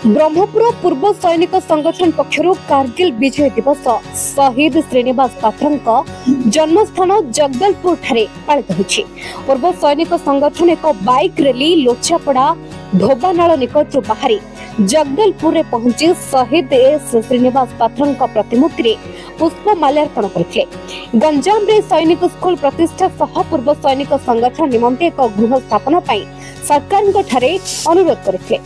ब्रह्मपुर पूर्व सैनिक संगठन पक्षर कारगिल विजय दिवस शहीद श्रीनिवास पात्र जन्मस्थान जगदलपुर ठारे पालित होछि। पूर्व सैनिक संगठन एक बाइक रैली लोचापड़ा धोबानाल निकट बाहरी जगदलपुर पहुंची शहीद एस श्रीनिवास पात्र प्रतिमूर्ति रे पुष्प माल्यार्पण करथिले। गंजाम रे सैनिक स्कूल प्रतिष्ठा सह पूर्व सैनिक संगठन निमंते एक गृह स्थापना पई सरकार ठारे अनुरोध करथिले।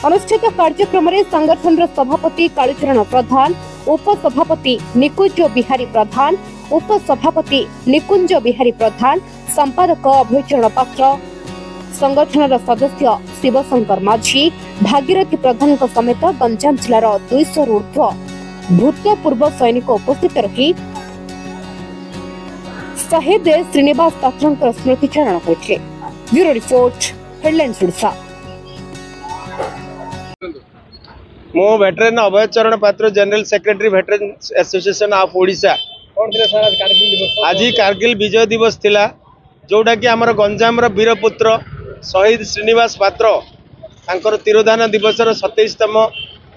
अनुष्ठित कार्यक्रम में संगठन सभापति कालीचरण प्रधान, उपसभापति निकुंज बिहारी प्रधान, उपसभापति निकुंज बिहारी प्रधान, संपादक अभयचरण पात्र, संगठन सदस्य शिवशंकर माझी, भागीरथी प्रधान समेत गंजाम जिलार 200 ऊर्ध्व भूतपूर्व सैनिक उपस्थित रही शहीद श्रीनिवास पात्र स्मृतिचारण करथिले। Bureau report, headlines Odisha. मो वेटरन अभयचरण पात्र, general secretary veteran association of Odisha. आज कारगिल विजय दिवस थिला, जोटा कि आमर गंजाम वीरपुत्र शहीद श्रीनिवास पात्र तांकर तिरोधान दिवस 27तम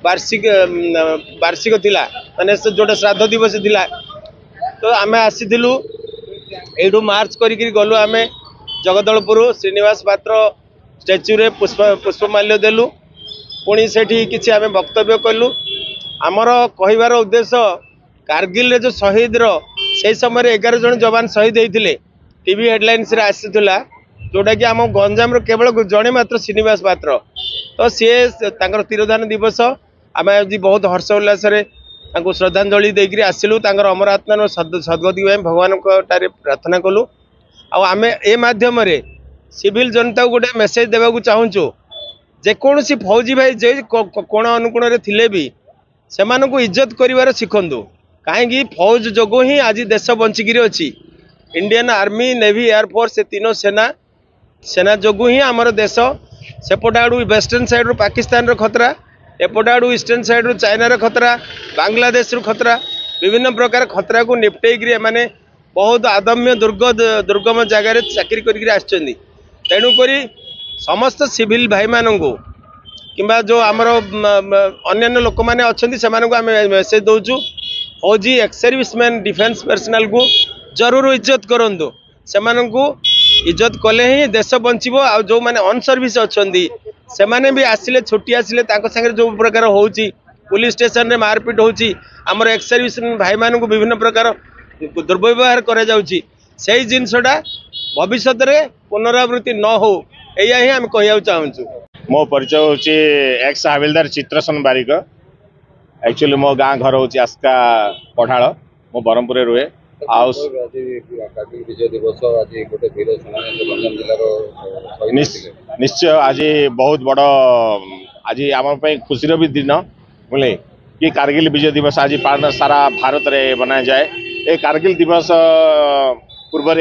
वार्षिक थिला, माने जोटा श्राद्ध दिवस थिला। तो आमे आसीथिलु एडू मार्च करिकरी गलु आमे जगदलपुर श्रीनिवास पात्र स्टैच्यू रे पुष्पमाल्य देलु। पुणी सेठी किछि आमे वक्तव्य कलु। आमर कहिबार उद्देश्य कारगिल रे जो शहीद रो से समय 11 जन जवान शहीद होइथिले। टीवी हेडलाइंस रे आसीथिला, जोटा कि आम गंजाम रो केवल जणे मात्र श्रीनिवास पात्र। तो सी तांकर तिरोधान दिवस आमे आज बहुत हर्ष उल्लास रे तांको श्रद्धांजलि देकरी आसिलु। तांकर अमर आत्मा सद्गति भाई भगवान को टारे प्रार्थना कलु। आ आमे ए माध्यम रे सिविल जनता को गोटे मेसेज देबाकू चाहूचु, जेकोसी फौजी भाई जे कोण अनुकोण थिले भी सेमान को इज्जत करिवार शिखंदु। कहीं फौज जोगो ही आज देश बंचिकी अच्छी। इंडियन आर्मी, नेवी, एयरफोर्स से तीनों सेना जोगु ही आमर देश सेपट आड़ू वेस्टर्न साइड रू पाकिस्तान रो खतरा, एपट आड़ू ईस्टर्न साइड रू चाइना रो खतरा, बांग्लादेश रू खतरा, विभिन्न प्रकार खतरा को निपटेक माने बहुत आदम्य दुर्गम जगार चाकरी कर। तेणुक समस्त सिविल भाई मानू किंबा जो आमर अन्य लोक मैंने अच्छा से मेसेज दौचु, फौजी एक्स सर्विसमैन डिफेंस पर्सनल को जरूर इज्जत करूँ। से इज्जत कले ही देश बंचब। आ जो मैंने अन सर्विस अच्छा से मैंने भी आसिले छुट्टी आसिले सागर जो प्रकार हो पुलिस स्टेशन रे मारपिट होमर एक्स सर्विसमैन भाई मान को विभिन्न प्रकार दुर्व्यवहार करा से जिनसटा भविष्य में पुनरावृत्ति न हो, या ही आम कह चाहूँ। मो परिचय हूँ एक्स हविलदार चित्रसन बारिक। एक्चुअली मो गाँ घर हूँ आस्का पढ़ाड़, मो ब्रह्मपुर रुहे। निश्चय आज बहुत बड़ आज आम खुशी भी दिन बुझे कि कारगिल विजय दिवस आज सारा भारत में मना जाए। ये कारगिल दिवस पूर्व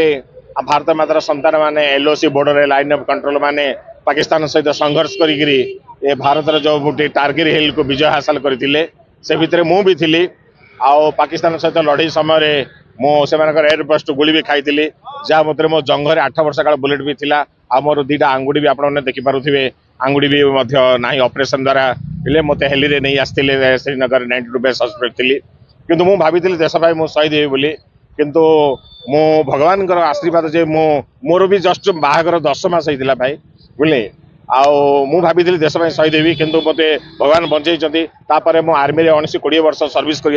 भारत मातर संतान माने LOC border line of control माने पाकिस्तान सहित संघर्ष करी भारत जो गोटे टारगिल हिल को विजय हासिल करते से भितर मु भी थी। आओ पाकिस्तान सहित लड़ाई समय मुझे एयर पोस्ट गुली भी खाई जहाँ मत मो जंघर 8 वर्ष काल बुलेट भी थिला। आ मोर 2टा आंगुड़ी भी आपने देखिपे, आंगुड़ी भी ना ऑपरेशन द्वारा मत हेली रे नहीं आसते श्रीनगर 92 बेस सस्पेक्ट थी। किंतु मु भाभी देश भाई मु शहीद हे बोली, किंतु मो भगवान आशीर्वाद जे मोर भी जस्ट बाहागर 10 मास होता भाई बुझे। मु भाभी देश में शहीद हेबी, किंतु मत भगवान बंचई। मो आर्मी 19-20 वर्ष सर्विस कर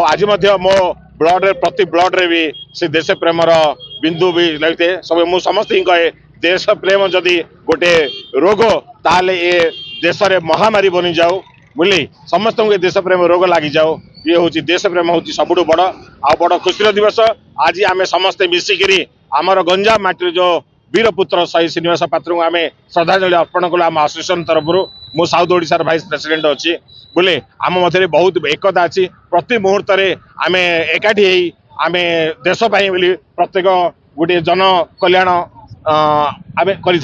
आज मो ब्लड प्रति ब्लड रे भी से देश प्रेमर बिंदु भी लगते सब। मु समस्त ही कहे देश प्रेम जदि गोटे रोग ताले ये देश रे महामारी बनी जाऊ बुझे। समस्त को देश प्रेम रोग लगी जाऊ। ये हूँ देश प्रेम हूँ सबुठ बड़ आ बड़ खुशी दिवस। आज आम समस्ते मिसिकी आमर गंजाम माटी जो वीरपुत्र शहीद श्रीनिवास पात्र को आम श्रद्धांजलि अर्पण कलु। आम एसोसिएशन तरफ मु साउथ ओडिशार भाइस प्रेसिडेंट अच्छी बोले आम मध्य बहुत एकता अच्छी। प्रति मुहूर्त आम एकाठी आम देश बोली प्रत्येक गोटे जन कल्याण आम कर।